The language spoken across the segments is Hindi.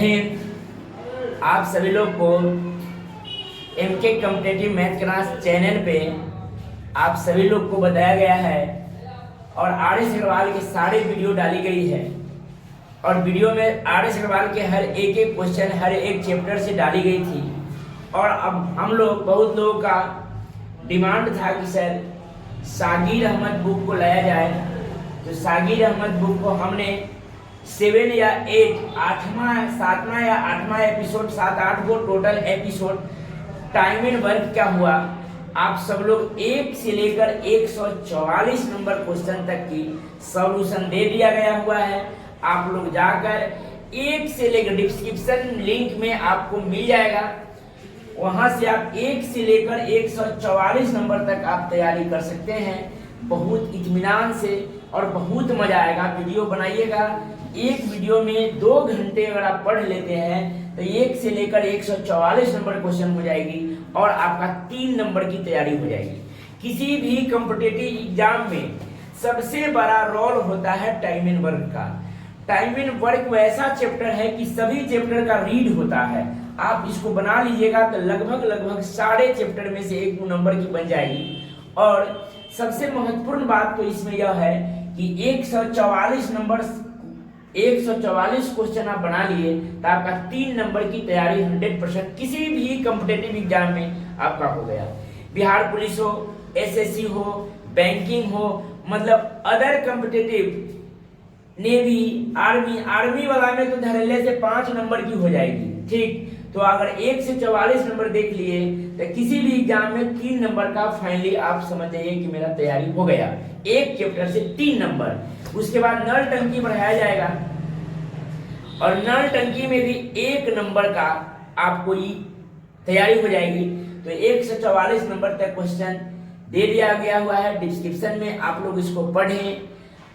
हिंद। आप सभी लोग को MK competitive math class channel पे आप सभी लोग को बताया गया है और आर एस अग्रवाल के सारे वीडियो डाली गई है और वीडियो में आर एस अग्रवाल के हर एक एक क्वेश्चन हर एक चैप्टर से डाली गई थी। और अब हम लोग बहुत लोगों का डिमांड था कि सर सागिर अहमद बुक को लाया जाए, तो सागिर अहमद बुक को हमने 7 या 8 आठवां 7वां या 8वां एपिसोड 7-8 को total episode time and work क्या हुआ, आप सब लोग 1 से लेकर 144 नंबर क्वेश्चन तक की सॉल्यूशन दे दिया गया हुआ है। आप लोग जाकर 1 से लेकर डिस्क्रिप्शन लिंक में आपको मिल जाएगा, वहां से आप 1 से लेकर 144 नंबर तक आप तैयारी कर सकते हैं बहुत इत्मीनान से और बहुत मजा आएगा। वीडियो बनाइएगा, एक वीडियो में 2 घंटे अगर आप पढ़ लेते हैं तो 1 से लेकर 144 नंबर क्वेश्चन हो जाएगी और आपका 3 नंबर की तैयारी हो जाएगी। किसी भी कॉम्पिटिटिव एग्जाम में सबसे बड़ा रोल होता है टाइम एंड वर्क का। टाइम एंड वर्क वैसा चैप्टर है कि सभी चैप्टर का रीड होता है। आप इसको बना लीजिएगा तो लगभग सारे चैप्टर में से 1-2 नंबर की बन जाएगी। और सबसे महत्वपूर्ण बात तो इसमें यह है कि 144 नंबर 144 क्वेश्चन आप बना लिए तो आपका 3 नंबर की तैयारी 100% किसी भी कॉम्पिटिटिव एग्जाम में आपका हो गया। बिहार पुलिस हो, एसएससी हो, बैंकिंग हो, मतलब अदर कॉम्पिटिटिव, नेवी, आर्मी वाला में तो धड़ल्ले से 5 नंबर की हो जाएगी। ठीक, तो अगर 1 से 44 नंबर देख लिए तो किसी भी एग्जाम में 3 नंबर का फाइनली आप समझ जाइए कि मेरा तैयारी हो गया। एक चैप्टर से 3 नंबर। उसके बाद नल टंकी बढ़ाया जाएगा और नल टंकी में भी 1 नंबर का आपको तैयारी हो जाएगी। तो 1 से 44 नंबर तक क्वेश्चन दे दिया गया हुआ है डिस्क्रिप्शन में, आप लोग इसको पढ़ें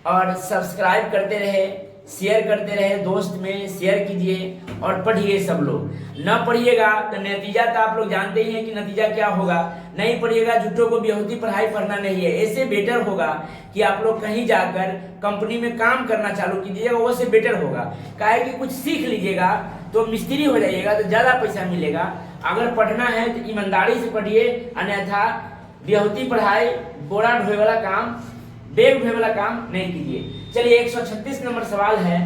और सब्सक्राइब करते रहे, शेयर करते रहे, दोस्त में शेयर कीजिए और पढ़िए। सब लोग न पढ़िएगा तो नतीजा तो आप लोग जानते ही हैं कि नतीजा क्या होगा। नहीं पढ़िएगा, झूठों को बेहूदी पढ़ाई पढ़ना नहीं है। ऐसे बेटर होगा कि आप लोग कहीं जाकर कंपनी में काम करना चालू कीजिएगा, वो से बेटर होगा। काहे कि कुछ सीख लीजिएगा तो मिस्त्री हो जाइएगा तो ज्यादा पैसा मिलेगा। अगर पढ़ना है तो ईमानदारी से पढ़िए, अन्यथा बेहूदी पढ़ाई, बोरा ढोए वाला काम, बेग ढोए वाला काम नहीं कीजिए। चलिए 136 नंबर सवाल है,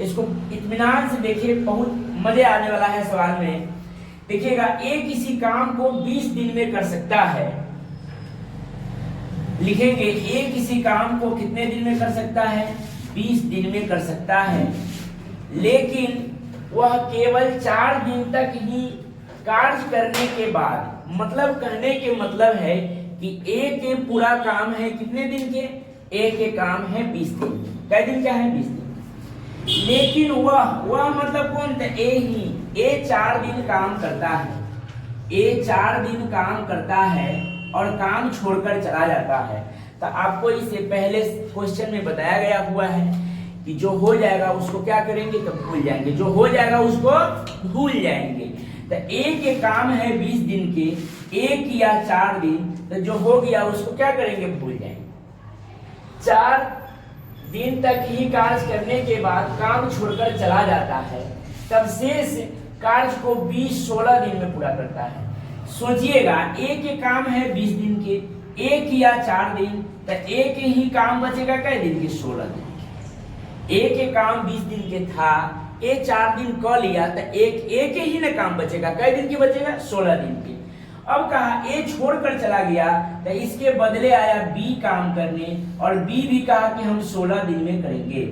इसको इत्मीनान से देखिए, बहुत मजे आने वाला है सवाल में। देखिएगा, एक किसी काम को 20 दिन में कर सकता है। लिखेंगे एक किसी काम को कितने दिन में कर सकता है? 20 दिन में कर सकता है, लेकिन वह केवल 4 दिन तक ही कार्य करने के बाद, मतलब कहने के मतलब है कि एक पूरा काम है कितने दिन के? एक काम है 20 दिन। कै दिन क्या है? 20 दिन। लेकिन वह मतलब कौन था? ए 4 दिन काम करता है। ए 4 दिन काम करता है और काम छोड़कर चला जाता है। तो आपको इससे पहले क्वेश्चन में बताया गया हुआ है कि जो हो जाएगा उसको क्या करेंगे? तो भूल जाएंगे। जो हो जाएगा उसको भूल जाएंगे। तो एक काम है 20 दिन के, 1 या 4 दिन, तो जो हो गया उसको क्या करेंगे? भूल जाएंगे। 4 दिन तक ही कार्य करने के बाद काम छोड़कर चला जाता है, तब शेष कार्य को 20-16 दिन में पूरा करता है। सोचिएगा, एक काम है 20 दिन के, 1 या 4 दिन, तो एक ही काम बचेगा कै दिन के? 16 दिन। एक काम 20 दिन के था, ये 4 दिन कर लिया तो एक ही ना काम बचेगा। कै दिन के बचेगा? 16 दिन के। अब कहा ए छोड़कर चला गया तो इसके बदले आया बी काम करने, और बी भी कहा कि हम 16 दिन में करेंगे।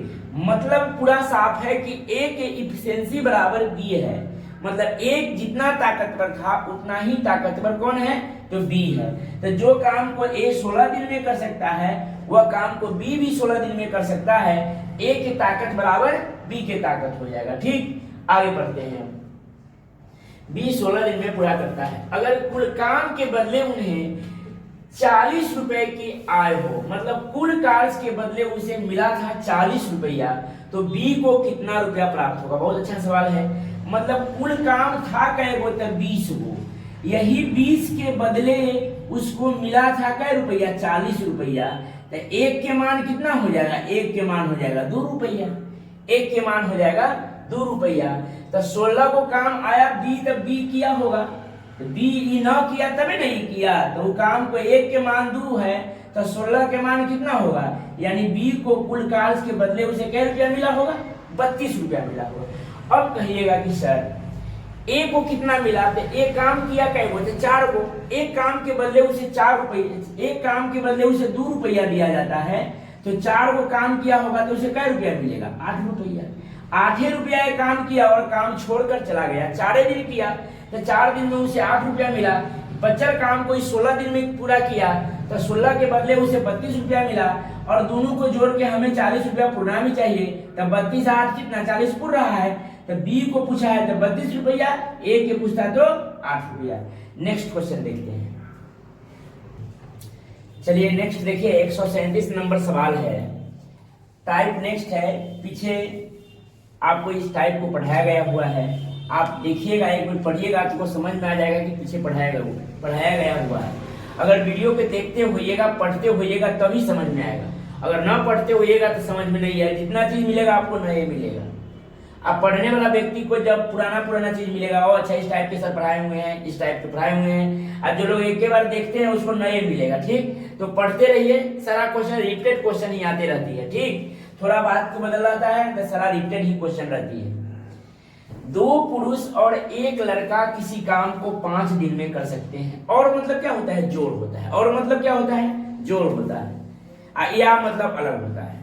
मतलब पूरा साफ है कि ए के इफिशिएंसी बराबर बी है। मतलब एक जितना ताकतवर था उतना ही ताकतवर कौन है? तो बी है। तो जो काम को ए 16 दिन में कर सकता है वह काम को बी भी 16 दिन में कर सकता है। ए की ताकत बराबर बी की ताकत हो जाएगा। ठीक, आगे बढ़ते हैं। बी 16 दिन में पूरा करता है। अगर कुल काम के बदले उन्हें 40 रुपए की आय हो, मतलब कुल कार्य के बदले उसे मिला था 40 रुपया, तो बी को कितना रुपया प्राप्त होगा? बहुत अच्छा सवाल है। मतलब कुल काम था कै गो? तो 20 गो। यही 20 के बदले उसको मिला था कै रुपया? 40 रुपया। तो एक के मान कितना हो जाएगा? एक के मान हो जाएगा 2 रुपया। एक के मान हो जाएगा 2 रुपया। तो 16 को काम आया बी, तब बी किया होगा, तो बी न किया तभी नहीं किया, तो वो काम को 1 के मान 2 है, तो 16 के मान कितना होगा, यानी बी को कुल कार्य के बदले उसे क्या रुपया मिला होगा, 32 रुपया मिला होगा। अब कहिएगा कि सर ए को कितना मिला, तो ए काम किया कै को, 4 को, एक काम के बदले उसे 4 रुपये, एक काम के बदले उसे 2 रुपया दिया जाता है, तो 4 को काम किया होगा तो उसे कै रुपया मिलेगा, 8 रुपया। 8 रुपया काम किया और काम छोड़कर चला गया, 4 दिन किया, तो 4 दिन में उसे 8 रुपया मिला। बच्चा काम को 16 दिन में पूरा किया, तो 16 के बदले उसे 32 रुपया मिला, और दोनों को जोड़ के हमें 40 रुपया पुरना भी चाहिए, तब 32 8 कितना 40 पुर रहा है, तो बी को पूछा है तो 32 रुपया, ए के पूछता तो 8 रुपया। नेक्स्ट क्वेश्चन देखते हैं। चलिए नेक्स्ट देखिए, 137 नंबर सवाल है, टाइप नेक्स्ट है, पीछे आपको इस टाइप को पढ़ाया गया हुआ है, आप देखिएगा एक बार पढ़िएगा, आपको समझ में आ जाएगा कि पीछे पढ़ाया गया हुआ है। अगर वीडियो पे देखते होइएगा, पढ़ते होइएगा तभी समझ में आएगा, अगर ना पढ़ते होइएगा तो समझ में नहीं आएगा। जितना चीज मिलेगा आपको नए मिलेगा। आप पढ़ने वाला व्यक्ति को जब पुराना चीज मिलेगा, ओ अच्छा इस टाइप के सर पढ़ाए हुए हैं, इस टाइप के पढ़ाए हुए हैं, अब जो लोग एक ही बार देखते हैं उसको नए मिलेगा। ठीक, तो पढ़ते रहिए, सारा क्वेश्चन रिपीटेड क्वेश्चन ही आते रहती है। ठीक, थोड़ा बात को बदल जाता है तो सारा रिपीटेड ही क्वेश्चन रहती है। 2 पुरुष और 1 लड़का किसी काम को 5 दिन में कर सकते हैं, और मतलब क्या होता है, जोड़ होता है, और मतलब क्या होता है, जोड़ होता है, या मतलब अलग होता है।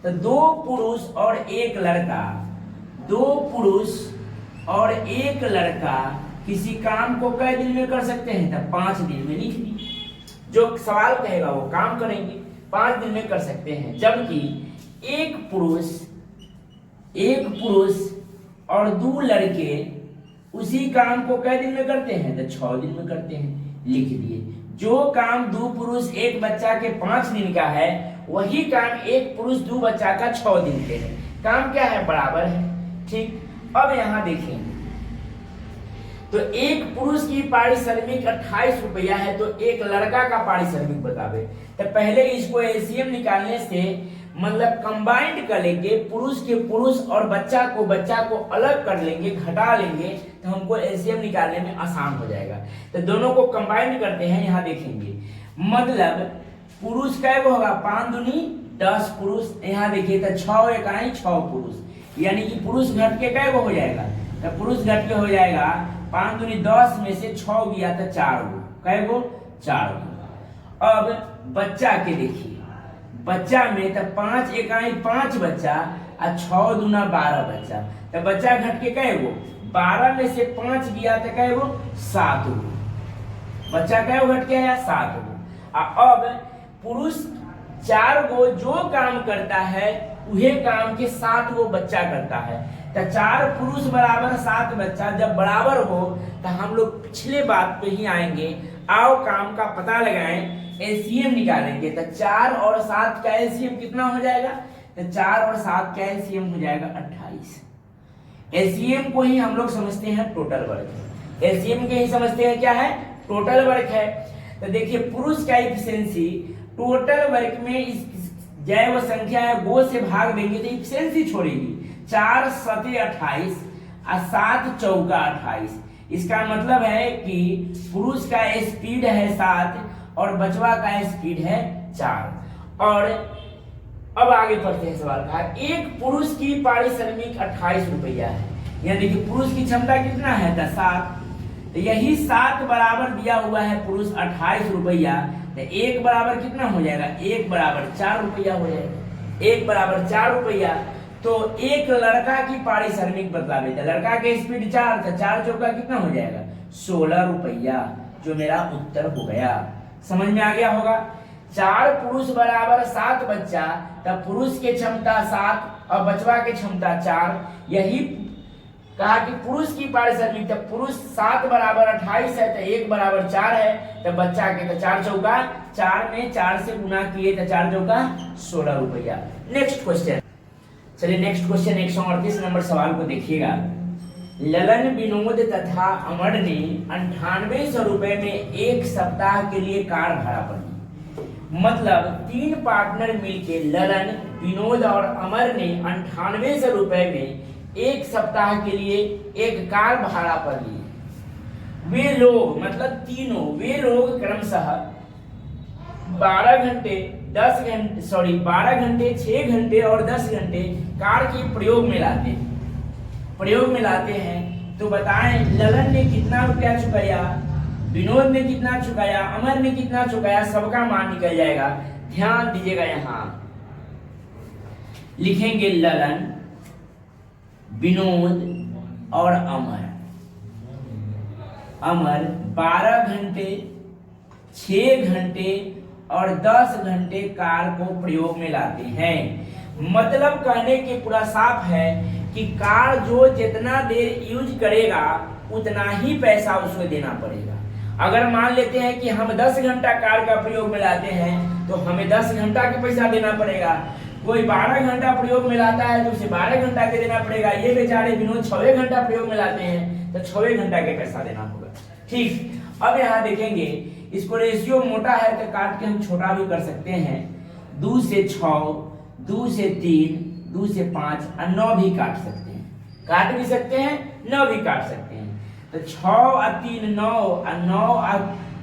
तो 2 पुरुष और 1 लड़का, 2 पुरुष और 1 लड़का किसी काम को कई दिन में कर सकते हैं, तब 5 दिन में लिख दी, जो सवाल कहेगा वो काम करेंगे, 5 दिन में कर सकते हैं। जबकि एक पुरुष और 2 लड़के उसी काम को कई दिन में करते हैं, तो 6 दिन में करते हैं, लिख दिए। जो काम 2 पुरुष 1 बच्चा के 5 दिन का है, वही काम 1 पुरुष 2 बच्चा का 6 दिन के है। काम क्या है, बराबर है। ठीक, अब यहां देखें तो एक पुरुष की पारिश्रमिक 28 रुपया है, तो एक लड़का का पारिश्रमिक बतावे। तो पहले इसको एलसीएम निकालने से मतलब कंबाइंड कर लेंगे, पुरुष के पुरुष और बच्चा को अलग कर लेंगे, घटा लेंगे, तो हमको एलसीएम निकालने में आसान हो जाएगा। तो दोनों को कंबाइंड करते हैं, यहाँ देखेंगे मतलब पुरुष कै को होगा, 5 दूनी 10 पुरुष, यहाँ देखिए तो 6 इकाई 6 पुरुष, यानी कि पुरुष घट के कै को हो जाएगा, तो पुरुष घट के हो जाएगा 5 दूनी 10 में से 6 गया तो 4 गो, कै गो 4 गो। अब बच्चा के देखिए, बच्चा में तो 5 इकाई 5 बच्चा और 6 दूना 12 बच्चा, तो बच्चा घट के कै गो, 12 में से 5 गया तो कै गो 7 गो, बच्चा कै गो घट के आया 7 गो। अब पुरुष 4 गो जो काम करता है उहे काम के 7 गो बच्चा करता है, तो 4 पुरुष बराबर 7 बच्चा जब बराबर हो तो हम लोग पिछले बात पे ही आएंगे। आओ काम का पता लगाएं, एलसीएम निकालेंगे, तो 4 और 7 का एलसीएम कितना हो जाएगा, तो 4 और 7 का एलसीएम हो जाएगा 28। एलसीएम को ही हम लोग समझते हैं टोटल वर्क, एलसीएम के ही समझते हैं क्या है, टोटल वर्क है। तो देखिए पुरुष का एफिशिएंसी टोटल वर्क में इस जैव संख्या है गो से भाग देंगे तो एफिशिएंसी छोड़ेगी, 4 7 28 और 7 चौका 28। इसका मतलब है कि पुरुष का स्पीड है 7 और बचवा का स्पीड है 4। और अब आगे पढ़ते हैं सवाल का, एक पुरुष की पारिश्रमिक 28 रुपया है, यानी कि पुरुष की क्षमता कितना है, 7, तो यही 7 बराबर दिया हुआ है पुरुष 28 रुपया, तो 1 बराबर कितना हो जाएगा, 1 बराबर 4 रुपया हो जाएगा, 1 बराबर 4 रुपया। तो एक लड़का की पारिश्रमिक बतलावे, तो लड़का के स्पीड 4, तो 4 चौका कितना हो जाएगा 16 रुपया, जो मेरा उत्तर हो गया। समझ में आ गया होगा। 4 पुरुष बराबर 7 बच्चा, तब पुरुष के क्षमता 7 और बचवा के क्षमता 4, यही कहा कि पुरुष की पारिश्रमिक, तब पुरुष 7 बराबर 28 है, तो 1 बराबर 4 है, तो बच्चा के तो 4 चौका 4 में 4 से गुना किए तो 4 चौका 16 रुपया। नेक्स्ट क्वेश्चन, चलिए नेक्स्ट क्वेश्चन 138 नंबर सवाल को देखिएगा। ललन, विनोद तथा अमर ने 9800 रुपए में 1 सप्ताह के लिए कार भाड़ा पड़ी। मतलब 3 पार्टनर मिलके ललन, विनोद और अमर ने 9800 रुपए में एक सप्ताह के लिए एक कार भाड़ा पर लिए। वे लोग मतलब तीनों वे लोग क्रमशः 12 घंटे 12 घंटे 6 घंटे और 10 घंटे कार के प्रयोग में लाते हैं। तो बताएं ललन ने कितना रुपया चुकाया, विनोद ने कितना चुकाया, अमर ने कितना चुकाया, सबका मान निकल जाएगा। ध्यान दीजिएगा, यहां लिखेंगे ललन, विनोद और अमर 12 घंटे 6 घंटे और 10 घंटे कार को प्रयोग में लाते हैं। मतलब कहने के पूरा साफ है कि कार जो जितना देर यूज करेगा उतना ही पैसा उसको देना पड़ेगा। अगर मान लेते हैं कि हम 10 घंटा कार का प्रयोग में लाते हैं तो हमें 10 घंटा का पैसा देना पड़ेगा। कोई 12 घंटा प्रयोग में लाता है तो उसे 12 घंटा के देना पड़ेगा। ये बेचारे विनोद 6 घंटा प्रयोग में लाते हैं तो 6 घंटा के पैसा देना होगा। ठीक, अब यहाँ देखेंगे इसको रेशियो मोटा है तो काट के हम छोटा भी कर सकते हैं। 2 से 6, 2 से 3, 2 से 5 और 9 भी काट सकते हैं। काट भी सकते हैं, 9 भी काट सकते हैं। तो 6 और 3 9 और 9 और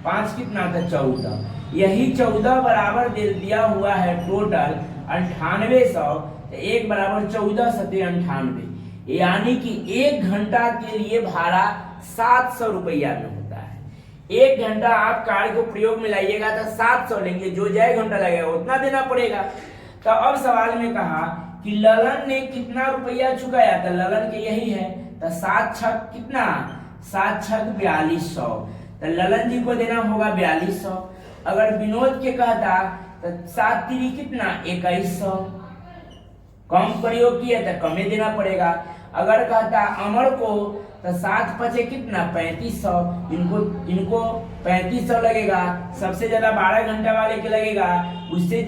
5 कितना था 14। यही 14 बराबर दे दिया हुआ है टोटल 9800। तो 1 बराबर 14 7 98, यानी कि 1 घंटा के लिए भाड़ा 700 रुपया में होता है। 1 घंटा आप कार को प्रयोग में लाइएगा तो 700 लेंगे, जो जाए घंटा लगेगा उतना देना पड़ेगा। तो अब सवाल में कहा कि ललन ने कितना रुपया चुकाया, तो ललन के यही है। तो 7 छक कितना, 7 छक 4200। तो ललन जी को देना होगा 4200। अगर विनोद के कहता तो 7 3 कितना 2100, कम प्रयोग किया तो कम देना पड़ेगा। अगर कहता अमर को तो 7 5 कितना 3500, इनको 3500 लगेगा। सबसे ज्यादा 12 घंटा वाले के लगेगा, उससे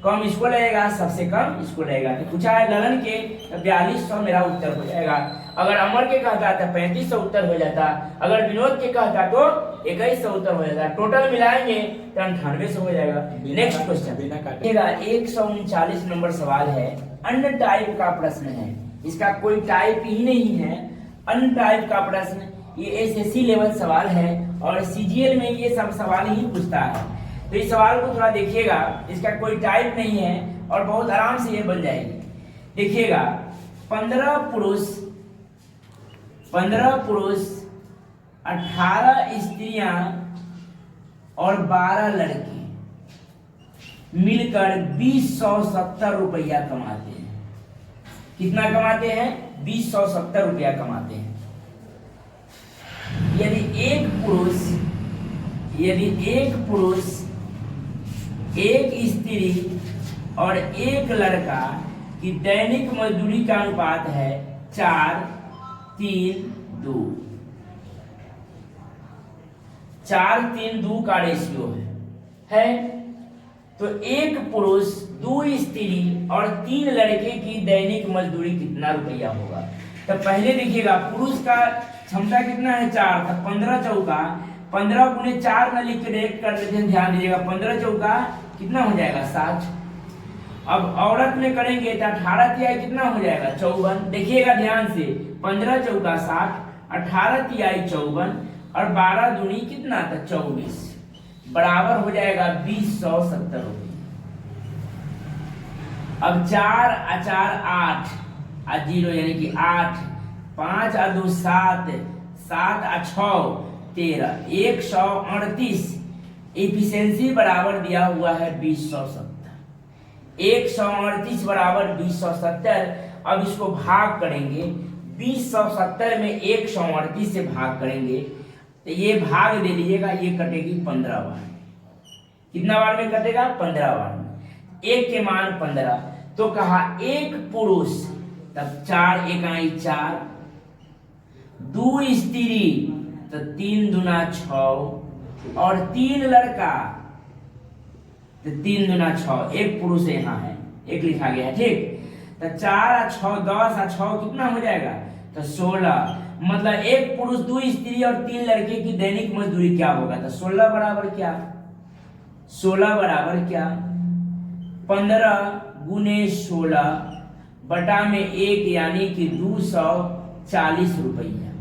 कम इसको लगेगा, सबसे कम इसको लगेगा। तो पूछा है ललन के तो 4200 मेरा उत्तर हो जाएगा। अगर अमर के कहता तो 3500 उत्तर हो जाता। अगर विनोद के कहता तो 2100 उत्तर हो जाता। टोटल मिलाएंगे तो 9800 हो जाएगा। नेक्स्ट क्वेश्चन 139 नंबर सवाल है, अन्य टाइप का प्रश्न है। इसका कोई टाइप ही नहीं है, अन्य टाइप का प्रश्न। ये एसएससी लेवल सवाल है और सीजीएल में ये सब सवाल ही पूछता है। तो इस सवाल को थोड़ा देखिएगा, इसका कोई टाइप नहीं है और बहुत आराम से ये बन जाएगी। देखिएगा 15 पुरुष 18 स्त्रियां और 12 लड़के मिलकर 2070 रुपया कमाते हैं। कितना कमाते हैं? 2070 रुपया कमाते हैं। यदि एक पुरुष एक स्त्री और एक लड़का की दैनिक मजदूरी का अनुपात है 4:3:2। 4:3:2 का रेशियो है। तो एक पुरुष 2 स्त्री और 3 लड़के की दैनिक मजदूरी कितना रुपया होगा? तो पहले देखिएगा पुरुष का क्षमता कितना है 4, तो 15 चौका 15 गुने 4 न लिख के डायरेक्ट कर देते हैं। ध्यान दीजिएगा 15 चौका कितना हो जाएगा 60। अब औरत में करेंगे तो 18 तिहाई कितना हो जाएगा 54। देखिएगा ध्यान से 15 चौका 60, 18 तिहाई 54 और 12 दूनी कितना था 24, बराबर हो जाएगा 2070 रुपये। अब 4 और 4 8 और 0 यानी कि 8, 5 और 2 7, 7 और 6 13, 138। एफिशिएंसी बराबर दिया हुआ है 2070। 138 बराबर 2070। अब इसको भाग करेंगे 2070 में 138 से भाग करेंगे तो ये भाग दे लीजिएगा, ये कटेगी 15 बार। कितना बार में कटेगा? 15 बार में। 1 के मान 15। तो कहा एक पुरुष, तब 4 इकाई 4, 2 स्त्री तो 3 दूना 6 और 3 लड़का तो 3 दूना 6। एक पुरुष यहाँ है, एक लिखा गया है। ठीक, तो 4 और 6 10 और 6 कितना हो जाएगा? तो 16। मतलब एक पुरुष 2 स्त्री और 3 लड़के की दैनिक मजदूरी क्या होगा? तो 16 बराबर क्या 15 गुने 16 बटा में 1 यानी कि 240 रुपया।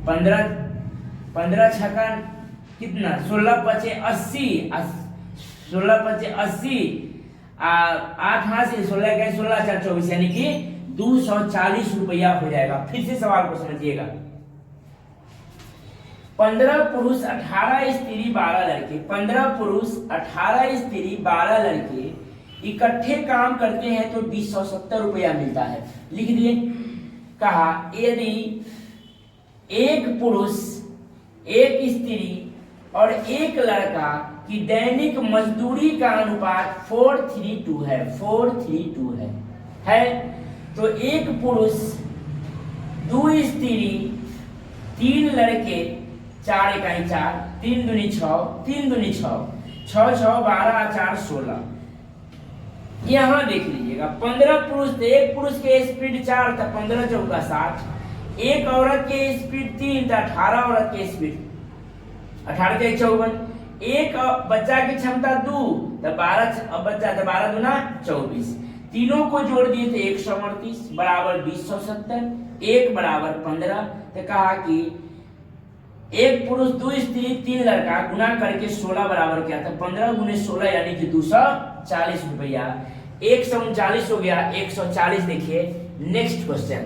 15 छक्का कितना 16 पचे 80, 16 पचे 80, 8 हाथ से 16 का 16 4 24 यानी कि 240 रुपया हो जाएगा। फिर से सवाल को समझिएगा। 15 पुरुष 18 स्त्री 12 लड़के, 15 पुरुष 18 स्त्री 12 लड़के इकट्ठे काम करते हैं तो 270 रुपया मिलता है। लिख दिए। कहा यदि एक पुरुष, एक स्त्री और एक लड़का की दैनिक मजदूरी का अनुपात 4:3 है, 4:3 है तो एक पुरुष, 2 स्त्री, 3 लड़के, 4 इकाई 4, 3 दूनी 6, 3 दूनी 6, 6 6 12 4 16। यहां देख लीजिएगा 15 पुरुष थे, एक पुरुष के स्पीड 4 था, 15 चौका 60, एक औरत के स्पीड 3 था, 18 औरत के स्पीड 18 के 54, एक बच्चा की क्षमता 2 तो 12 बच्चा तो 12 दूना 24, तीनों को जोड़ दिए थे 138 बराबर 270, 1 बराबर 15। तो कहा कि एक पुरुष, 2 स्त्री, 3 लड़का गुना करके 16 बराबर क्या था 15 गुने 16 यानी कि 240 रुपया। 139 हो गया, 140। देखिए नेक्स्ट क्वेश्चन।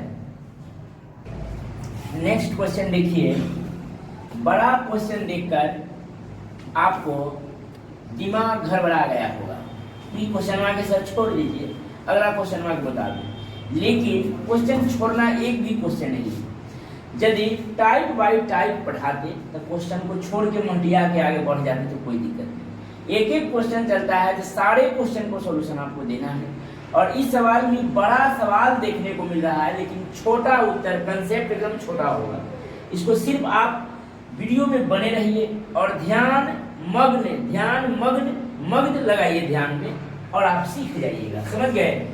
नेक्स्ट क्वेश्चन देखिए, बड़ा क्वेश्चन देखकर आपको दिमाग घबरा गया होगा। क्वेश्चन मार्क के सर छोड़ दीजिए, अगला क्वेश्चन मार्क बता दो। लेकिन क्वेश्चन छोड़ना एक भी क्वेश्चन नहीं। यदि टाइप बाय टाइप पढ़ाते तो क्वेश्चन को छोड़ के मंडिया के आगे बढ़ जाते तो कोई दिक्कत नहीं। एक एक क्वेश्चन चलता है तो सारे क्वेश्चन को सॉल्यूशन आपको देना है। और इस सवाल में बड़ा सवाल देखने को मिल रहा है लेकिन छोटा उत्तर, कंसेप्ट एकदम छोटा होगा। इसको सिर्फ आप वीडियो में बने रहिए और ध्यान मग्न लगाइए ध्यान में और आप सीख जाइएगा। समझ गए?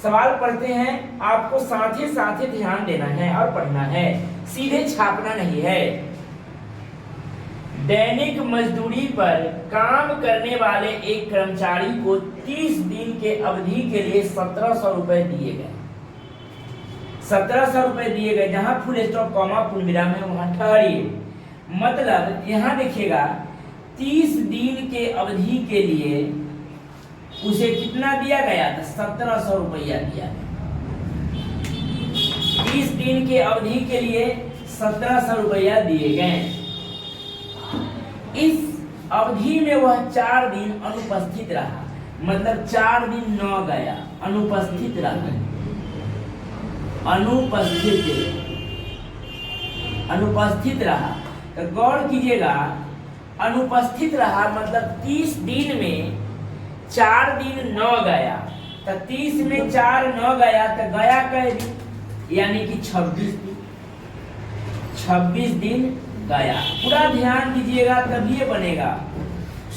सवाल पढ़ते हैं, आपको साथ ही ध्यान देना है और पढ़ना है, सीधे छापना नहीं है। दैनिक मजदूरी पर काम करने वाले एक कर्मचारी को 30 दिन के अवधि के लिए 1700 रुपए दिए गए। 1700 रुपए दिए गए। जहां फुल स्टॉप कॉमा पूर्णविराम है वहां ठहरिए। मतलब यहां देखिएगा 30 दिन के अवधि के लिए उसे कितना दिया गया था 1700 रुपया दिया। 30 दिन के अवधि के लिए 1700 रुपया दिए गए। इस अवधि में वह 4 दिन अनुपस्थित रहा, मतलब 4 दिन न गया, अनुपस्थित रहा। अनुपस्थित रहा तो गौर कीजिएगा, अनुपस्थित रहा मतलब 30 दिन में 4 दिन न गया तो 30 में 4 न गया तो गया कै दिन, यानी कि 26 दिन। 26 दिन गया। पूरा ध्यान दीजिएगा तभी ये बनेगा,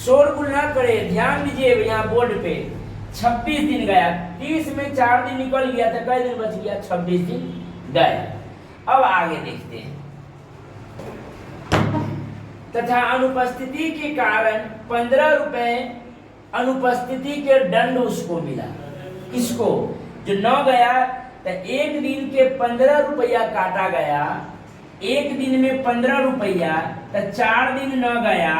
शोरगुल ना करे, ध्यान दीजिए यहाँ बोर्ड पे। 26 दिन गया, 30 में 4 दिन निकल गया तो कै दिन बच गया 26 दिन गया। अब आगे देखते हैं। तथा अनुपस्थिति के कारण 15 रुपए अनुपस्थिति के दंड उसको मिला। किसको? जो न गया तो एक दिन के 15 रुपया काटा गया, एक दिन में 15 रुपया तो 4 दिन न गया,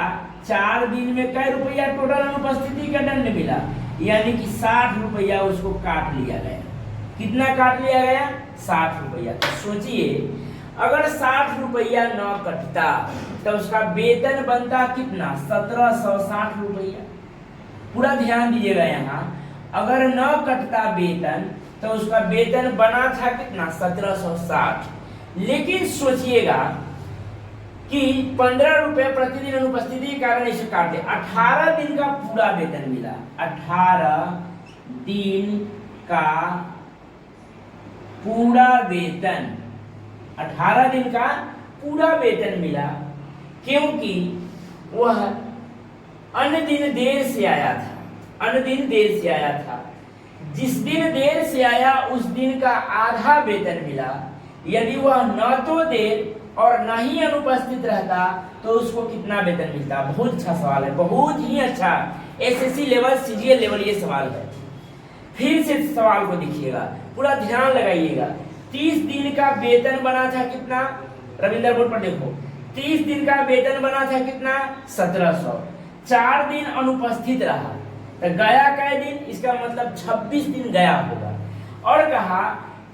4 दिन में कै रुपया टोटल अनुपस्थिति का दंड मिला, यानी कि 60 रुपया उसको काट लिया गया। कितना काट लिया गया? 60 रुपया। तो सोचिए अगर 60 रुपया न कटता तो उसका वेतन बनता कितना? 1760 रुपया। पूरा ध्यान दीजिएगा यहाँ, अगर न कटता वेतन तो उसका वेतन बना था कितना? 1760। लेकिन सोचिएगा कि 15 रुपए प्रतिदिन अनुपस्थिति के कारण इसे काटे, 18 दिन का पूरा वेतन मिला। 18 दिन का पूरा वेतन, 18 दिन का पूरा वेतन मिला, क्योंकि वह अन्य दिन देर से आया था। अन्य दिन देर से आया था। जिस दिन देर से आया उस दिन का आधा वेतन मिला। यदि वह न तो देर और न ही अनुपस्थित रहता तो उसको कितना वेतन मिलता? बहुत अच्छा सवाल है, बहुत ही अच्छा। एसएससी लेवल, सीजीएल लेवल ये सवाल है। फिर से सवाल को देखिएगा, पूरा ध्यान लगाइएगा। 30 दिन का वेतन बना था कितना, रविंद्र बोर्ड पर देखो, 30 दिन का वेतन बना था कितना, 1700। 4 दिन अनुपस्थित रहा तो गया कै दिन, इसका मतलब 26 दिन गया होगा। और कहा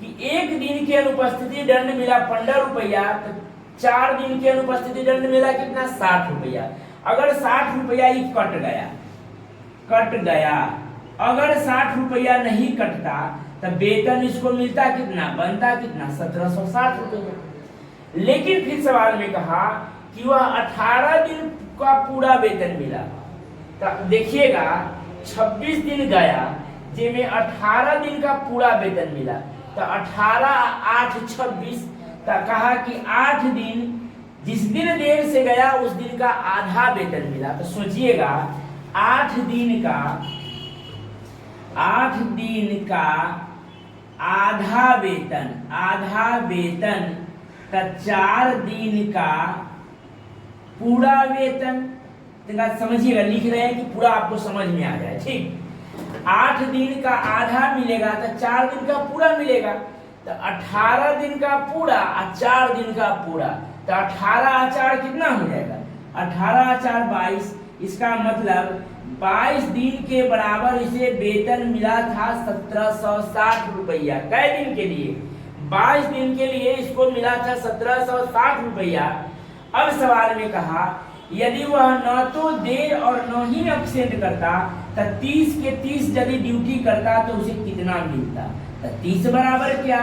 कि 1 दिन की अनुपस्थिति दंड मिला 15 रुपया, तो 4 दिन की अनुपस्थिति दंड मिला कितना, 60 रुपया। अगर 60 रुपया ही कट गया, अगर 60 रुपया नहीं कटता तो वेतन इसको मिलता कितना, बनता कितना, 1760 रुपया। लेकिन फिर सवाल में कहा कि वह 18 दिन का पूरा वेतन मिला। तो देखिएगा 26 दिन गया जिसमें 18 दिन का पूरा वेतन मिला, तो 18 8 26, तो कहा कि 8 दिन, जिस दिन देर से गया उस दिन का आधा वेतन मिला। तो सोचिएगा 8 दिन का आधा वेतन का 4 दिन का पूरा वेतन। समझिएगा, लिख रहे हैं कि पूरा आपको समझ में आ जाए, ठीक। 8 दिन का आधा मिलेगा तो 4 दिन का पूरा मिलेगा, तो 18 दिन का पूरा और 4 दिन का पूरा, तो 18 और 4 कितना हो जाएगा, 18 और 4 22। इसका मतलब 22 दिन के बराबर इसे वेतन मिला था 1760 रुपया। कै दिन के लिए, 22 दिन के लिए इसको मिला था 1760 रुपया। अब सवाल में कहा यदि वह न तो देर और न ही एब्सेंट करता तो 30 के 30 यदि ड्यूटी करता तो उसे कितना मिलता। तो 30 बराबर क्या,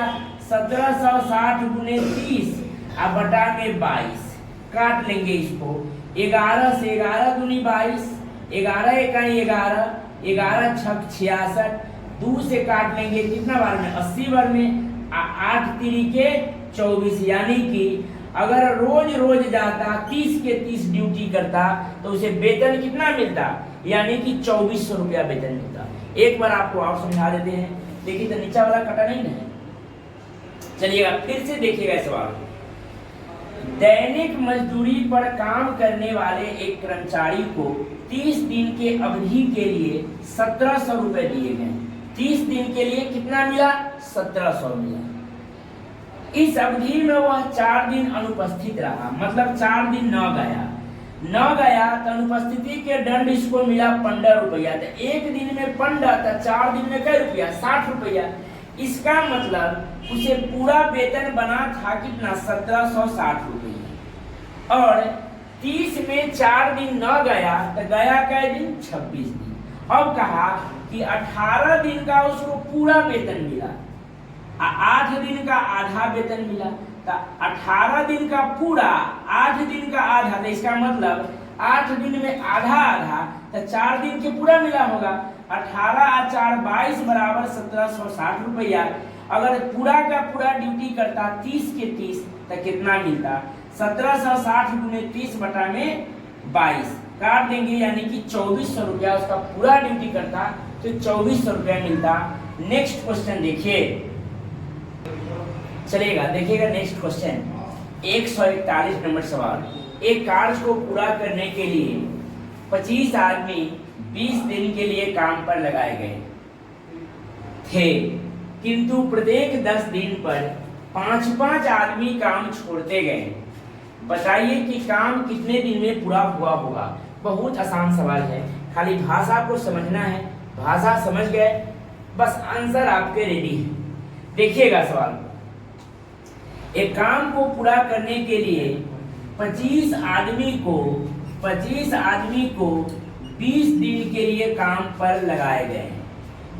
1760 गुने 30 और बटा में 22, काट लेंगे इसको। 11 से 11 दूनी 22, 11 इकाई 11, 11 छक 66, 2 से काट लेंगे कितना बार में, 80 बार में, 8 तिरिके 24। यानी कि अगर रोज रोज जाता 30 के 30 ड्यूटी करता तो उसे वेतन कितना मिलता, यानी कि 2400 रुपया वेतन मिलता। एक बार आपको और समझा देते हैं, देखिए तो नीचा वाला कटा नहीं ना, चलिएगा फिर से देखिएगा सवाल। दैनिक मजदूरी पर काम करने वाले एक कर्मचारी को 30 दिन के अवधि के लिए 1700 रुपए दिए गए। 30 दिन के लिए कितना मिला, 1700 मिला। इस अवधि में वह 4 दिन अनुपस्थित रहा, मतलब 4 दिन न गया तो अनुपस्थिति के दंड इसको मिला 15 रुपया। तो 1 दिन में 15, तो 4 दिन में कै रुपया, 60 रुपया। इसका मतलब उसे पूरा वेतन बना था कितना, 1760 रुपया। और 30 में 4 दिन न गया तो गया कै दिन, 26 दिन। अब कहा कि 18 दिन का उसको पूरा वेतन मिला, 8 दिन का आधा वेतन मिला। तो 18 दिन का पूरा, 8 दिन का आधा, तो इसका मतलब 8 दिन में आधा तो 4 दिन के पूरा मिला होगा। 18 और 4 22 बराबर 1760 रुपया। अगर पूरा का पूरा ड्यूटी करता 30 के 30 तो कितना मिलता, 1760 गुने 30 बटा में 22, काट देंगे, यानी कि 2400 रुपया उसका पूरा ड्यूटी करता तो 2400 रुपया मिलता। नेक्स्ट क्वेश्चन देखिए, चलेगा, देखिएगा नेक्स्ट क्वेश्चन 141 नंबर सवाल। एक कार्य को पूरा करने के लिए 25 आदमी 20 दिन के लिए काम पर लगाए गए थे, किंतु प्रत्येक 10 दिन पर 5-5 आदमी काम छोड़ते गए। बताइए कि काम कितने दिन में पूरा हुआ होगा। बहुत आसान सवाल है, खाली भाषा को समझना है, भाषा समझ गए बस आंसर आपके रेडी है। देखिएगा सवाल, एक काम को पूरा करने के लिए 25 आदमी को 20 दिन के लिए काम पर लगाए गए।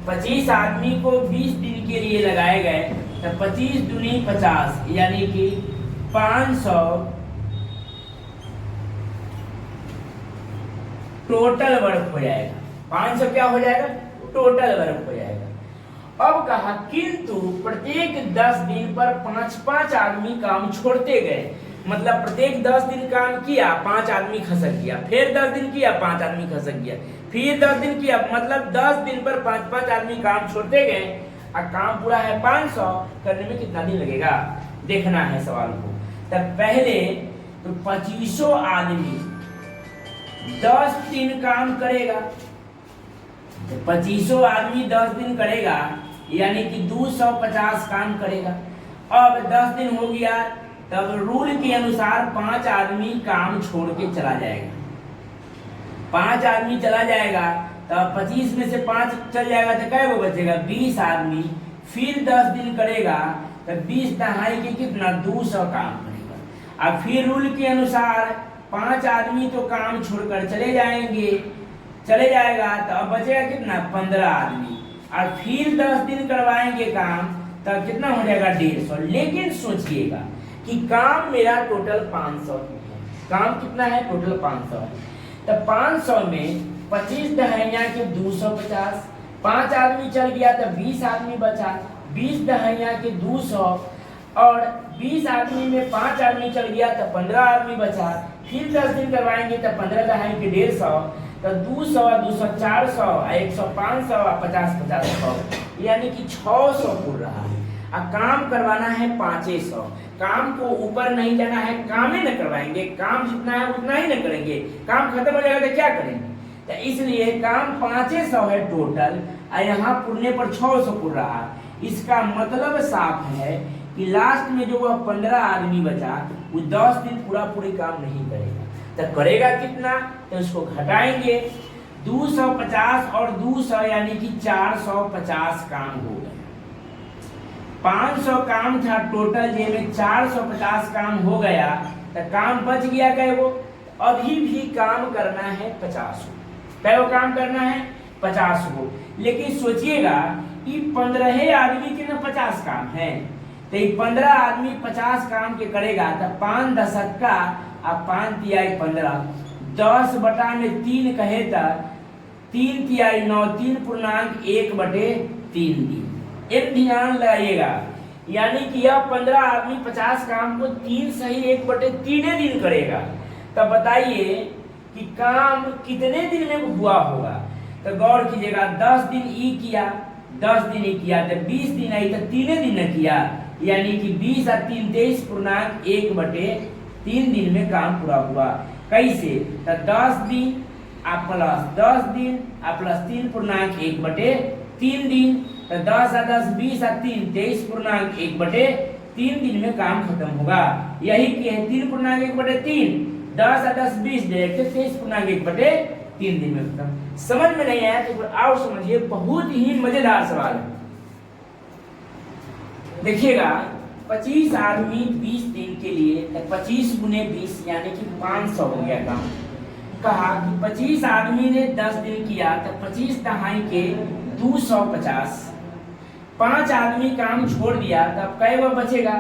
25 आदमी को 20 दिन के लिए लगाए गए तो 25 दूनी 50, यानी कि 500 टोटल वर्क हो जाएगा। 500 क्या हो जाएगा, टोटल वर्क हो जाएगा। अब कहा किंतु प्रत्येक 10 दिन पर 5-5 आदमी काम छोड़ते गए, मतलब प्रत्येक 10 दिन काम किया 5 आदमी खसक गया, फिर 10 दिन किया 5 आदमी खसक गया, फिर 10 दिन किया, मतलब 10 दिन पर 5-5 आदमी काम छोड़ते गए। और काम पूरा है 500, करने में कितना दिन लगेगा देखना है सवाल को। तब पहले तो 2500 आदमी 10 दिन काम करेगा, तो 25 आदमी 10 दिन करेगा, यानी कि 250 काम करेगा। अब 10 दिन हो गया, तब रूल के अनुसार 5 आदमी काम छोड़ के चला जाएगा। 5 आदमी चला जाएगा, तब 25 में से 5 चल जाएगा तो क्या वो बचेगा 20 आदमी। फिर 10 दिन करेगा तो 20 दहाई के कितना 200 काम करेगा। अब फिर रूल के अनुसार 5 आदमी तो काम छोड़कर चले जाएगा, तो अब बचेगा कितना 15 आदमी। और फिर 10 दिन करवाएंगे काम, तब कितना हो जाएगा 150। लेकिन सोचिएगा कि काम मेरा टोटल 500 है। काम कितना है टोटल 500 है, तो 500 में 25 दहाइयाँ के 250, 5 आदमी चल गया तो 20 आदमी बचा, 20 दहाइयाँ के 200, और 20 आदमी में 5 आदमी चल गया तो 15 आदमी बचा। फिर 10 दिन करवाएंगे तो 15 दहाई के 150, तो 200, 200, 400, 100, 500, 50, 50, 100, यानी कि 600 पूर रहा है। अब काम करवाना है 500। काम को ऊपर नहीं जाना है, काम ही न करवाएंगे, काम जितना है उतना ही न करेंगे। काम खत्म हो जाएगा तो क्या करेंगे, तो इसलिए काम 500 है टोटल, और यहाँ पुरने पर 600 पुर रहा है। इसका मतलब साफ है कि लास्ट में जो वह 15 आदमी बचा वो 10 दिन पूरी काम नहीं करेगा। तो करेगा कितना, तो उसको घटाएंगे 250 और 200, यानी कि 450 काम हो गया। 500 काम था टोटल, जिसमें 450 काम हो गया, तो काम बच गया क्या वो, अभी भी काम करना है 50 को। क्या वो काम करना है 50 को। लेकिन सोचिएगा कि 15 आदमी के ना 50 काम है, तो 15 आदमी 50 काम के करेगा, तो 5 दशक का, अब 5 तिहाई 15, 10 बटा में 3 कहे तो 3 तिहाई 9, 3.1/3 दिन। एक ध्यान लगाइएगा, यानी कि यह 15 आदमी 50 काम को 3 सही 1/3 दिन करेगा। तब बताइए कि काम कितने दिन में हुआ होगा, तो गौर कीजिएगा 10 दिन ई किया, 10 दिन ई किया तो 20 दिन आई, तो 3 दिन न किया, यानी कि 20 और 3 23.1/3 दिन में काम पूरा हुआ। कैसे, तो 10 दिन प्लस 10 दिन प्लस 3.1/3 दिन, तो 10 और 10 20 और 3 23.1/3 दिन में काम खत्म होगा। यही कि है 3.1/3, 10 और 10 20 डायरेक्ट 23.1/3 दिन में खत्म। समझ में नहीं आया तो फिर आओ समझिए, बहुत ही मजेदार सवाल है। देखिएगा 25 आदमी 20 दिन के लिए, तो 25 गुने 20 यानी कि 500 हो गया काम। कहा कि 25 आदमी ने 10 दिन किया, तो 25 दहाई के 250, 5 आदमी काम छोड़ दिया, तब कै वो बचेगा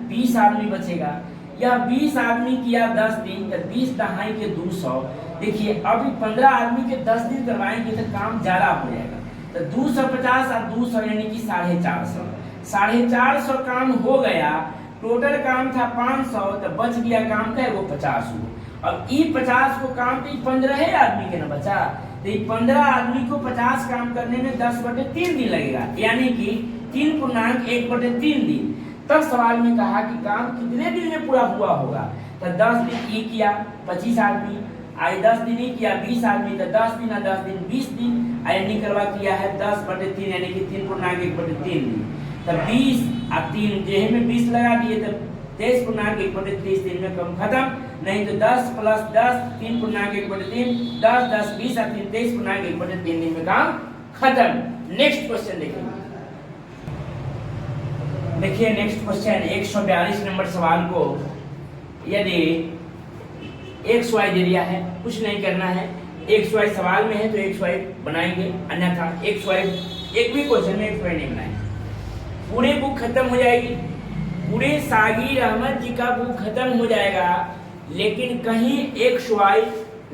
20 आदमी बचेगा। यह 20 आदमी किया 10 दिन, तो 20 दहाई के 200। देखिए अभी 15 आदमी के 10 दिन करवाएंगे तो काम ज्यादा हो जाएगा, तो 250 और 200 यानी कि 450, 450 काम हो गया। टोटल काम था 500, तो बच गया काम का वो 50 हुआ। अब ई 50 को काम तो 15 आदमी के ना बचा, तो 15 आदमी को 50 काम करने में 10/3 दिन लगेगा, यानी कि 3.1/3 दिन। तब सवाल में कहा कि काम कितने दिन में पूरा हुआ होगा, तो 10 दिन ई किया 25 आदमी, आई 10 दिन ही किया 20 आदमी, तो 10 दिन और 10 दिन 20 दिन, आई करवा किया है 10/3 यानी कि 3.1/3 दिन। तो 20 और 3 जेहे में 20 लगा दिए, तो 23.1/30 दिन में कम खत्म। नहीं तो 10 प्लस 10 3.1/3, 10 10 20 और 3 23.1/3 दिन में काम खत्म। नेक्स्ट क्वेश्चन देखिए नेक्स्ट क्वेश्चन 142 नंबर सवाल को, यदि XY दे दिया है, कुछ नहीं करना है, XY सवाल में है तो XY बनाएंगे, अन्यथा XY एक भी क्वेश्चन में XY नहीं बनाएंगे। पूरे बुक खत्म हो जाएगी, पूरे सागिर अहमद जी का बुक खत्म हो जाएगा, लेकिन कहीं XY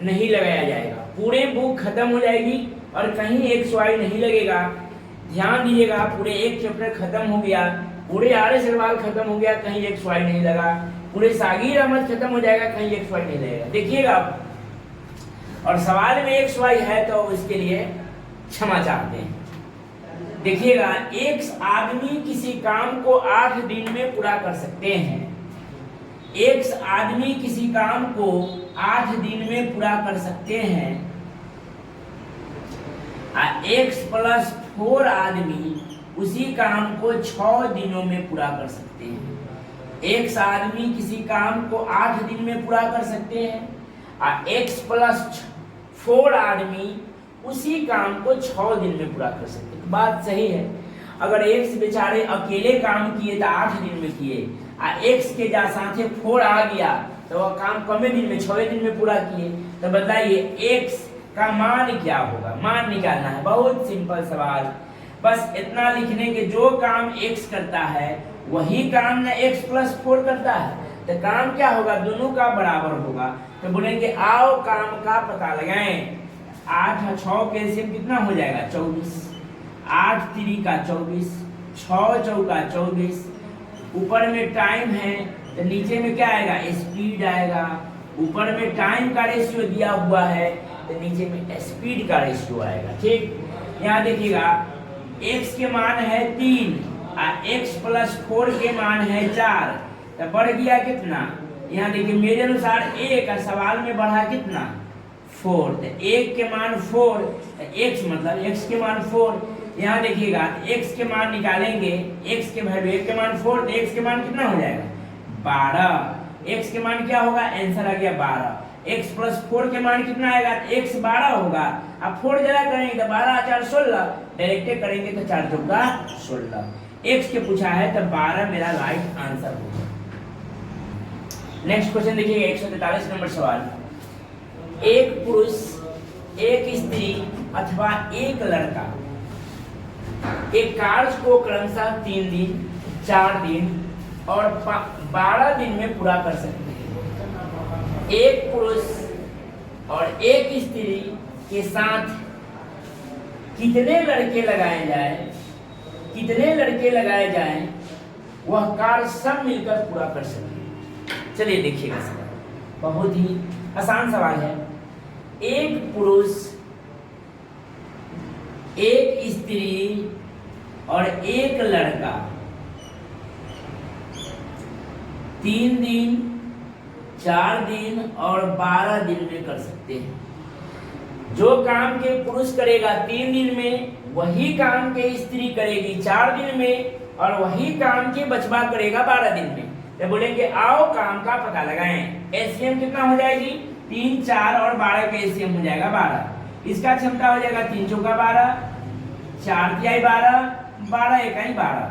नहीं लगाया जाएगा। पूरे बुक खत्म हो जाएगी और कहीं XY नहीं लगेगा। ध्यान दीजिएगा, पूरे एक चैप्टर खत्म हो गया, पूरे RS अग्रवाल खत्म हो गया, कहीं XY नहीं लगा। पूरे सागिर अहमद खत्म हो जाएगा, कहीं XY नहीं लगेगा। देखिएगा, और सवाल में XY है तो इसके लिए क्षमा चाहते हैं। देखिएगा, एक आदमी किसी काम को 8 दिन में पूरा कर सकते हैं। एक आदमी किसी काम को 8 दिन में पूरा कर सकते हैं। x+4 आदमी उसी काम को 6 दिनों में पूरा कर सकते हैं। x आदमी किसी काम को 8 दिन में पूरा कर सकते हैं और x+4 आदमी उसी काम को 6 दिन में पूरा कर सकते हैं। बात सही है। अगर x बेचारे अकेले काम किए तो 8 दिन में किए और x के जा साथे 4 आ गया तो वह काम कम दिन में 6 दिन में पूरा किए। तो बताइए x का मान क्या होगा? मान निकालना है, बहुत सिंपल सवाल। बस इतना लिखने के जो काम x करता है वही काम ना x+4 करता है, तो काम क्या होगा? दोनों का बराबर होगा। तो बोलेंगे आओ काम का पता लगाएं। 8 और 6 के एलसीएम कितना हो जाएगा? 24। 8 3 का 24, 6 चौका 24। ऊपर में टाइम है तो नीचे में क्या आएगा? स्पीड आएगा। ऊपर में टाइम का रेशियो दिया हुआ है तो नीचे में स्पीड का रेशियो आएगा। ठीक, यहाँ देखिएगा x के मान है 3 और x+4 के मान है 4, तो बढ़ गया कितना? यहाँ देखिए मेरे अनुसार 1 का सवाल में बढ़ा कितना? 4। तो 1 के मान 4, x मतलब x के मान 4। यहाँ देखिएगा x के मान निकालेंगे, x के वैल्यू 1 के मान 4, तो x के मान कितना हो जाएगा? 12। x के मान क्या होगा? आंसर आ गया 12। x+4 के मान कितना आएगा? x 12 होगा। अब 4 जरा करेंगे तो 12 4 16, डायरेक्ट करेंगे तो 4 चौका 16। x के पूछा है तो 12 मेरा राइट आंसर होगा। नेक्स्ट क्वेश्चन देखिए 143 नंबर सवाल। एक पुरुष, एक स्त्री अथवा एक लड़का एक कार्य को क्रमशः 3 दिन, 4 दिन और 12 दिन में पूरा कर सकते हैं। एक पुरुष और एक स्त्री के साथ कितने लड़के लगाए जाएं, वह कार्य सब मिलकर पूरा कर सके। चलिए देखिएगा सवाल, बहुत ही आसान सवाल है। एक पुरुष, एक स्त्री और एक लड़का 3 दिन, 4 दिन और 12 दिन में कर सकते हैं। जो काम के पुरुष करेगा 3 दिन में, वही काम के स्त्री करेगी 4 दिन में और वही काम के बचवा करेगा 12 दिन में। तो बोलेंगे आओ काम का पता लगाएं। एलसीएम कितना हो जाएगी? 3, 4 और 12 का एलसीएम हो जाएगा 12। इसका क्षमता हो जाएगा 3 चौका 12, 4 तिहाई 12, 12 इकाई 12।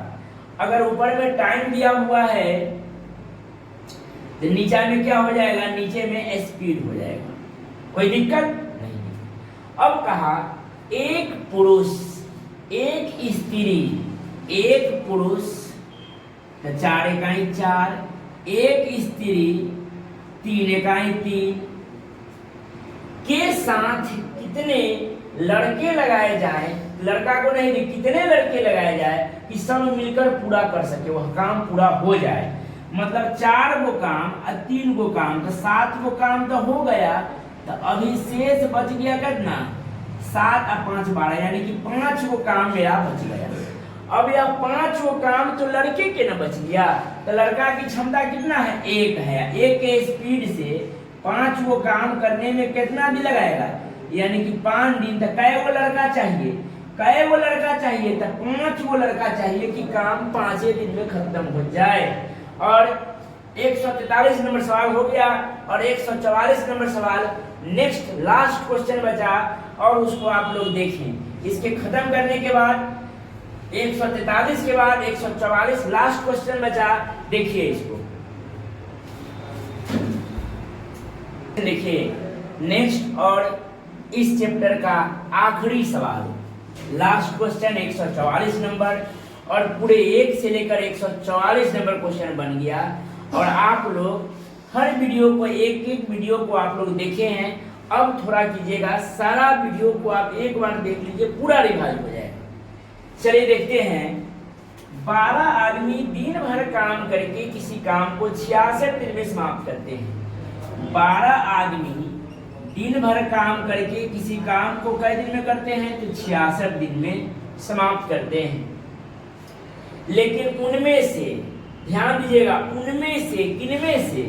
अगर ऊपर में टाइम दिया हुआ है तो नीचे में क्या हो जाएगा? नीचे में स्पीड हो जाएगा। कोई दिक्कत नहीं। अब कहा एक पुरुष, एक स्त्री, एक पुरुष 4 इकाई 4, एक स्त्री 3 इकाई 3 के साथ कितने लड़के लगाए जाएं? लड़का को नहीं, कितने लड़के लगाए जाए कि सब मिलकर पूरा कर सके, वह काम पूरा हो जाए। मतलब 4 गो काम और 3 गो काम, तो 7 गो काम तो हो गया। तो अभी शेष बच गया कितना? 7 और 5 12, यानी कि 5 गो काम मेरा बच गया। अब यह 5 गो काम तो लड़के के ना बच गया, तो लड़का की क्षमता कितना है? 1 है। 1 के स्पीड से 5 गो काम करने में कितना दिन लगाएगा? यानी कि 5 दिन। तो कै गो लड़का चाहिए? कै गो लड़का चाहिए? तो 5 गो लड़का चाहिए कि काम 5 दिन में खत्म हो जाए। और 143 नंबर सवाल हो गया और 144 नंबर सवाल नेक्स्ट लास्ट क्वेश्चन बचा और उसको आप लोग देखें। इसके खत्म करने के बाद 143 के बाद 144 लास्ट क्वेश्चन बचा, देखिए इसको। देखिए नेक्स्ट और इस चैप्टर का आखिरी सवाल, लास्ट क्वेश्चन 144 नंबर और पूरे 1 से लेकर 144 नंबर क्वेश्चन बन गया। और आप लोग हर वीडियो को एक वीडियो को आप लोग देखे हैं। अब थोड़ा कीजिएगा, सारा वीडियो को आप एक बार देख लीजिए, पूरा रिवाइज हो जाएगा। चलिए देखते हैं। 12 आदमी दिन भर काम करके किसी काम को 66 दिन में समाप्त करते हैं। 12 आदमी दिन भर काम करके किसी काम को कई दिन में करते हैं? तो 66 दिन में समाप्त करते हैं। लेकिन उनमें से ध्यान दीजिएगा, उनमें से किनमें से?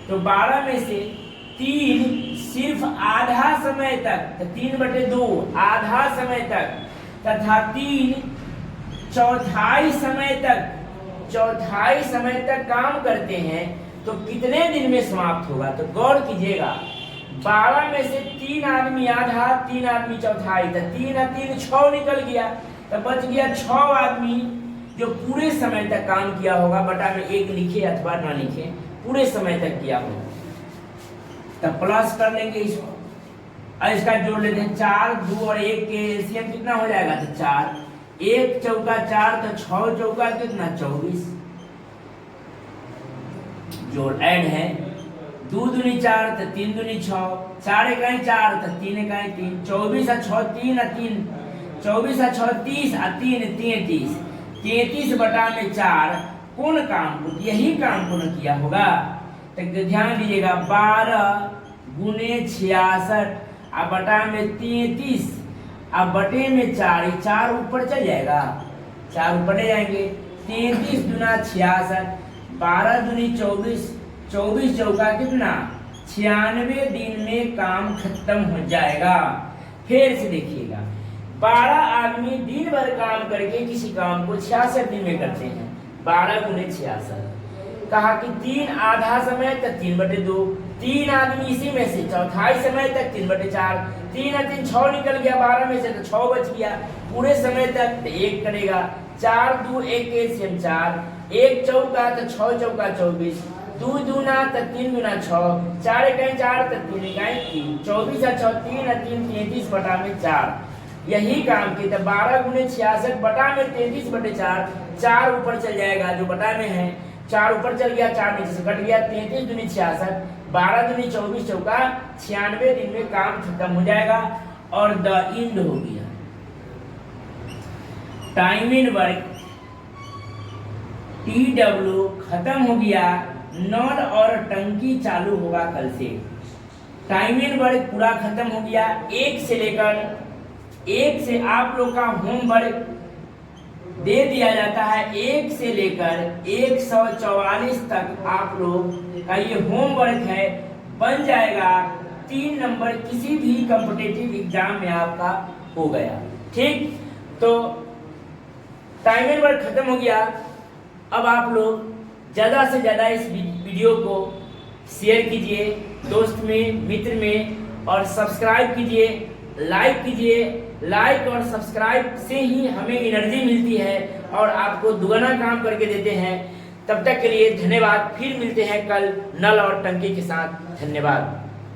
तो 12 में से 3 सिर्फ आधा समय तक, तो 3/2 आधा समय तक, तथा 3 चौथाई समय तक काम करते हैं तो कितने दिन में समाप्त होगा? तो गौर कीजिएगा, 12 में से 3 आदमी आधा, 3 आदमी चौथाई, तो 3 और 3 6 निकल गया, तो बच गया 6 आदमी जो पूरे समय तक काम किया होगा। बटा में 1 लिखे अथवा ना लिखे, पूरे समय तक किया होगा। तब प्लस कर लेंगे इसको, और इसका जोड़ लेते हैं। 4, 2 और 1 के एलसीएम कितना हो जाएगा? तो 4, 1 चौका 4, तो 6 चौका कितना? 24। जोड़ ऐड है, 2 दूनी 4, तो 3 दूनी 6, 4 इकाई 4, तो 3 इकाई 3, 24 और 6 3 और 3, 24 और 6 30 और 3 33, 33 बटा में 4 कौन काम को? यही काम को न किया होगा। तो ध्यान दीजिएगा, 12 गुने 66 और बटा में 33 और बटे में 4, 4 ऊपर चल जाएगा, 4 ऊपर ले जाएंगे। 33 दूना 66, 12 दूनी 24, 24 चौका कितना? 96 दिन में काम खत्म हो जाएगा। फिर से देखिएगा, 12 आदमी दिन भर काम करके किसी काम को 66 दिन में करते हैं। 12 गुने 66, कहा कि 3 आधा समय तक 3/2, 3 आदमी इसी में से चौथाई समय तक 3/4, 3 और 3 6 निकल गया 12 में से, तो 6 बच गया पूरे समय तक, तो 1 करेगा। 4 2 1 एलसीएम 4, 1 चौका तो 6 चौका 24, 2 दूना तो 3 दूना 6, 4 इकाई 4 तो 3 इकाई 3, 24 और 6 3 और 3 33 बटा में 4, यही काम की। तो 12 गुने 66 बटा में 33/4, 4 ऊपर चल जाएगा जो बटा में है, 4 ऊपर चल गया, 4 नीचे से कट गया। 33 दूनी 66, 12 दूनी 24 चौका 96 दिन में काम खत्म हो जाएगा और द इंड हो गया। टाइम इन वर्क TW खत्म हो गया, नल और टंकी चालू होगा कल से। टाइम इन वर्क पूरा खत्म हो गया। 1 से आप लोग का होमवर्क दे दिया जाता है, 1 से लेकर 144 तक आप लोग का ये होमवर्क है, बन जाएगा 3 नंबर किसी भी कॉम्पिटिटिव एग्जाम में आपका हो गया। ठीक, तो टाइम वर्क खत्म हो गया। अब आप लोग ज़्यादा से ज़्यादा इस वीडियो को शेयर कीजिए दोस्त में, मित्र में, और सब्सक्राइब कीजिए, लाइक कीजिए। लाइक और सब्सक्राइब से ही हमें एनर्जी मिलती है और आपको दुगना काम करके देते हैं। तब तक के लिए धन्यवाद। फिर मिलते हैं कल नल और टंकी के साथ। धन्यवाद।